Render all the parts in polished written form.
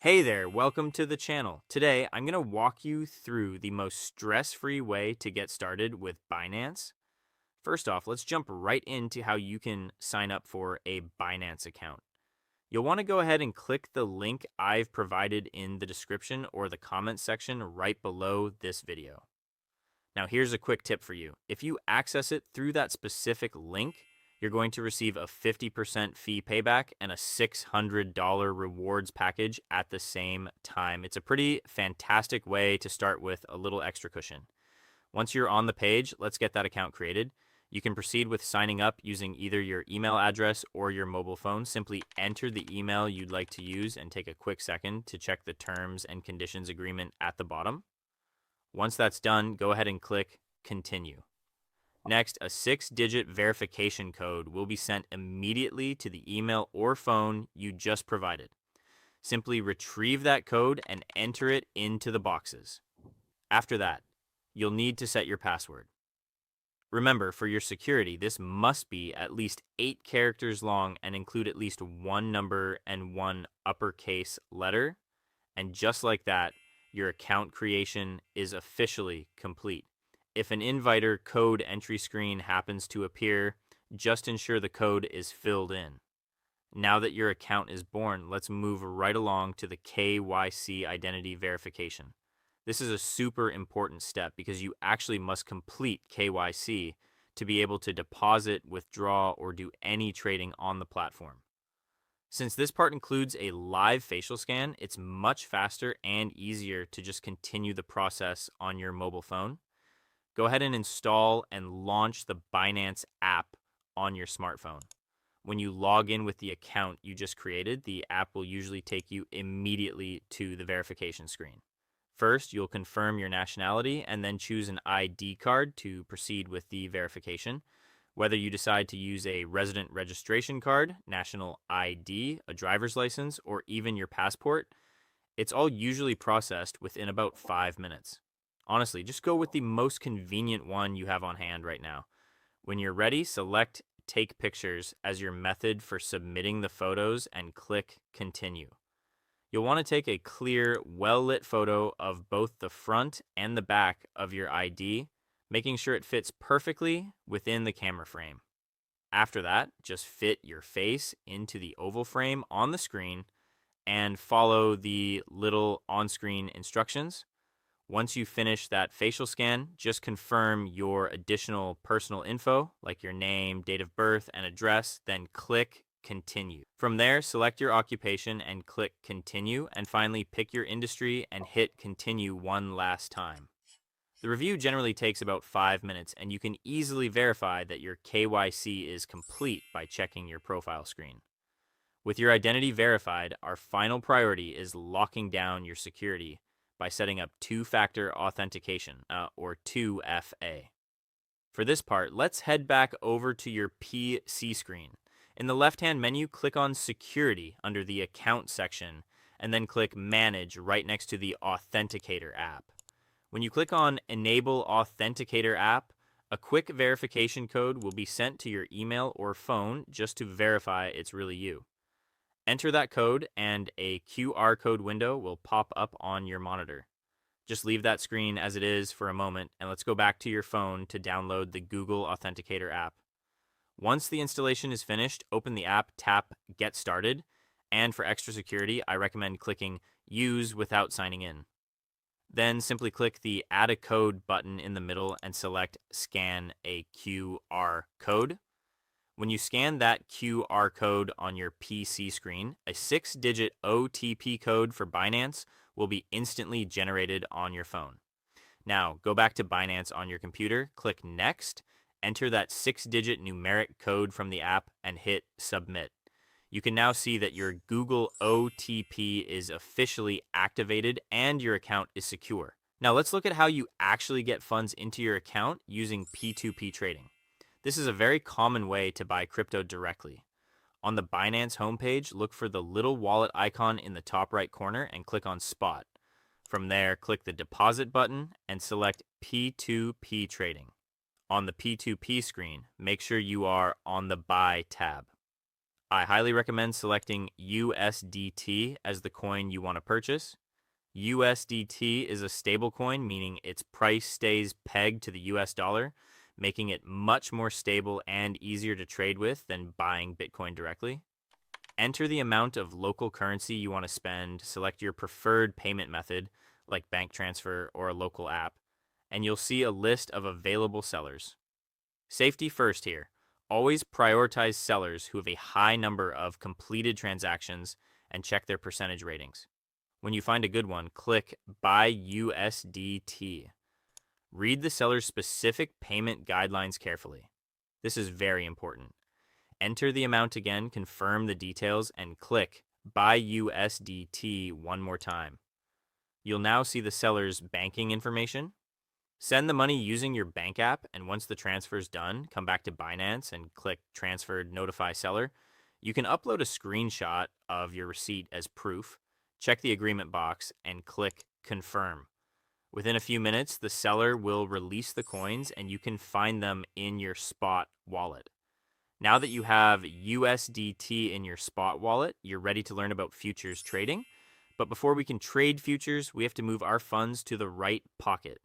Hey there, welcome to the channel. Today, I'm going to walk you through the most stress-free way to get started with Binance. First off, let's jump right into how you can sign up for a Binance account. You'll want to go ahead and click the link I've provided in the description or the comments section right below this video. Now, here's a quick tip for you. If you access it through that specific link, you're going to receive a 50% fee payback and a $600 rewards package at the same time. It's a pretty fantastic way to start with a little extra cushion. Once you're on the page, let's get that account created. You can proceed with signing up using either your email address or your mobile phone. Simply enter the email you'd like to use and take a quick second to check the terms and conditions agreement at the bottom. Once that's done, go ahead and click Continue. Next, a 6-digit verification code will be sent immediately to the email or phone you just provided. Simply retrieve that code and enter it into the boxes. After that, you'll need to set your password. Remember, for your security, this must be at least 8 characters long and include at least one number and one uppercase letter. And just like that, your account creation is officially complete. If an inviter code entry screen happens to appear, just ensure the code is filled in. Now that your account is born, let's move right along to the KYC identity verification. This is a super important step because you actually must complete KYC to be able to deposit, withdraw, or do any trading on the platform. Since this part includes a live facial scan, it's much faster and easier to just continue the process on your mobile phone. Go ahead and install and launch the Binance app on your smartphone. When you log in with the account you just created, the app will usually take you immediately to the verification screen. First, you'll confirm your nationality and then choose an ID card to proceed with the verification. Whether you decide to use a resident registration card, national ID, a driver's license, or even your passport, it's all usually processed within about 5 minutes. Honestly, just go with the most convenient one you have on hand right now. When you're ready, select Take Pictures as your method for submitting the photos and click Continue. You'll want to take a clear, well-lit photo of both the front and the back of your ID, making sure it fits perfectly within the camera frame. After that, just fit your face into the oval frame on the screen and follow the little on-screen instructions. Once you finish that facial scan, just confirm your additional personal info, like your name, date of birth, and address, then click Continue. From there, select your occupation and click Continue, and finally pick your industry and hit Continue one last time. The review generally takes about 5 minutes, and you can easily verify that your KYC is complete by checking your profile screen. With your identity verified, our final priority is locking down your security by setting up two-factor authentication, or 2FA. For this part, let's head back over to your PC screen. In the left-hand menu, click on Security under the Account section, and then click Manage right next to the Authenticator app. When you click on Enable Authenticator app, a quick verification code will be sent to your email or phone just to verify it's really you. Enter that code and a QR code window will pop up on your monitor. Just leave that screen as it is for a moment and let's go back to your phone to download the Google Authenticator app. Once the installation is finished, open the app, tap Get Started, and for extra security, I recommend clicking Use without signing in. Then simply click the Add a Code button in the middle and select Scan a QR code. When you scan that QR code on your PC screen, a 6-digit OTP code for Binance will be instantly generated on your phone. Now, go back to Binance on your computer, click Next, enter that 6-digit numeric code from the app, and hit Submit. You can now see that your Google OTP is officially activated and your account is secure. Now, let's look at how you actually get funds into your account using P2P trading. This is a very common way to buy crypto directly. On the Binance homepage, look for the little wallet icon in the top right corner and click on Spot. From there, click the Deposit button and select P2P Trading. On the P2P screen, make sure you are on the Buy tab. I highly recommend selecting USDT as the coin you want to purchase. USDT is a stablecoin, meaning its price stays pegged to the US dollar, making it much more stable and easier to trade with than buying Bitcoin directly. Enter the amount of local currency you want to spend, select your preferred payment method, like bank transfer or a local app, and you'll see a list of available sellers. Safety first here. Always prioritize sellers who have a high number of completed transactions and check their percentage ratings. When you find a good one, click Buy USDT. Read the seller's specific payment guidelines carefully. This is very important. Enter the amount again, confirm the details, and click Buy USDT one more time. You'll now see the seller's banking information. Send the money using your bank app, and once the transfer is done, come back to Binance and click Transferred Notify Seller. You can upload a screenshot of your receipt as proof, check the agreement box, and click Confirm. Within a few minutes, the seller will release the coins and you can find them in your spot wallet. Now that you have USDT in your spot wallet, you're ready to learn about futures trading. But before we can trade futures, we have to move our funds to the right pocket.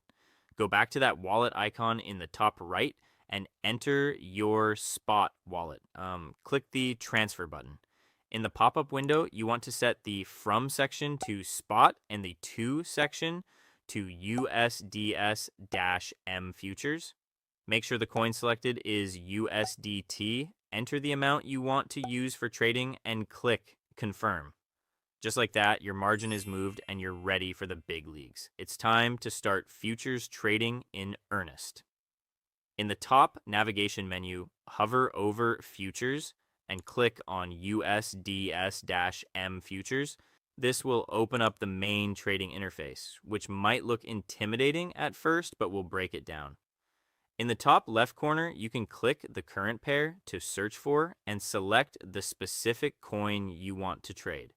Go back to that wallet icon in the top right and enter your spot wallet. Click the transfer button. In the pop-up window, you want to set the from section to spot and the to section to USDS-M futures. Make sure the coin selected is USDT. Enter the amount you want to use for trading and click confirm. Just like that, your margin is moved and you're ready for the big leagues. It's time to start futures trading in earnest. In the top navigation menu, hover over futures and click on USDS-M futures. This will open up the main trading interface, which might look intimidating at first, but we'll break it down. In the top left corner, you can click the current pair to search for and select the specific coin you want to trade.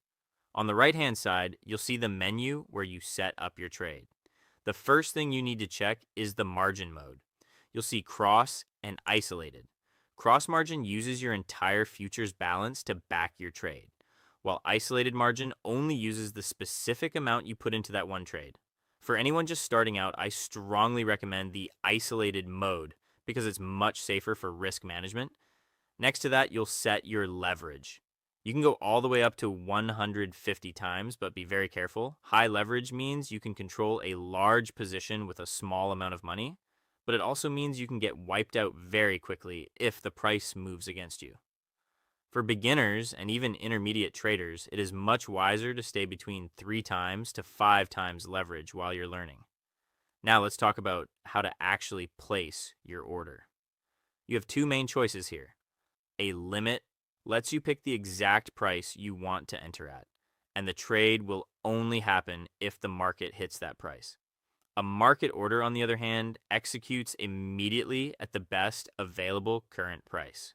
On the right-hand side, you'll see the menu where you set up your trade. The first thing you need to check is the margin mode. You'll see cross and isolated. Cross margin uses your entire futures balance to back your trade, while isolated margin only uses the specific amount you put into that one trade. For anyone just starting out, I strongly recommend the isolated mode because it's much safer for risk management. Next to that, you'll set your leverage. You can go all the way up to 150 times, but be very careful. High leverage means you can control a large position with a small amount of money, but it also means you can get wiped out very quickly if the price moves against you. For beginners and even intermediate traders, it is much wiser to stay between 3 times to 5 times leverage while you're learning. Now let's talk about how to actually place your order. You have 2 main choices here. A limit lets you pick the exact price you want to enter at, and the trade will only happen if the market hits that price. A market order, on the other hand, executes immediately at the best available current price.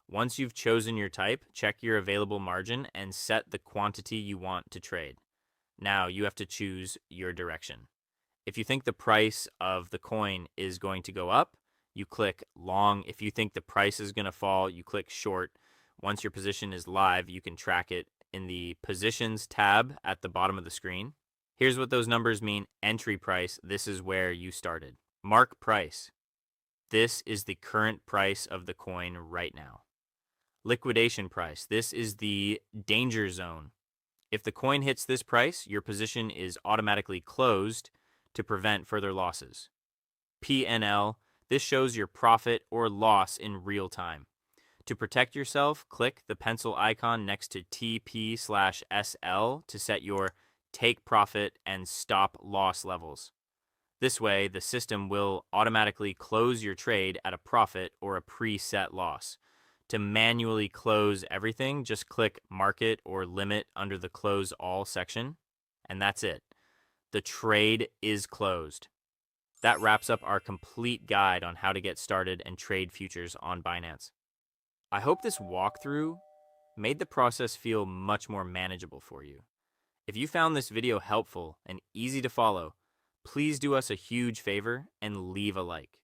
Once you've chosen your type, check your available margin and set the quantity you want to trade. Now you have to choose your direction. If you think the price of the coin is going to go up, you click long. If you think the price is going to fall, you click short. Once your position is live, you can track it in the Positions tab at the bottom of the screen. Here's what those numbers mean. Entry price, this is where you started. Mark price, this is the current price of the coin right now. Liquidation price, this is the danger zone. If the coin hits this price, your position is automatically closed to prevent further losses. P&L, this shows your profit or loss in real time. To protect yourself, click the pencil icon next to TP/SL to set your take profit and stop loss levels. This way, the system will automatically close your trade at a profit or a preset loss. To manually close everything, just click Market or Limit under the Close All section, and that's it. The trade is closed. That wraps up our complete guide on how to get started and trade futures on Binance. I hope this walkthrough made the process feel much more manageable for you. If you found this video helpful and easy to follow, please do us a huge favor and leave a like.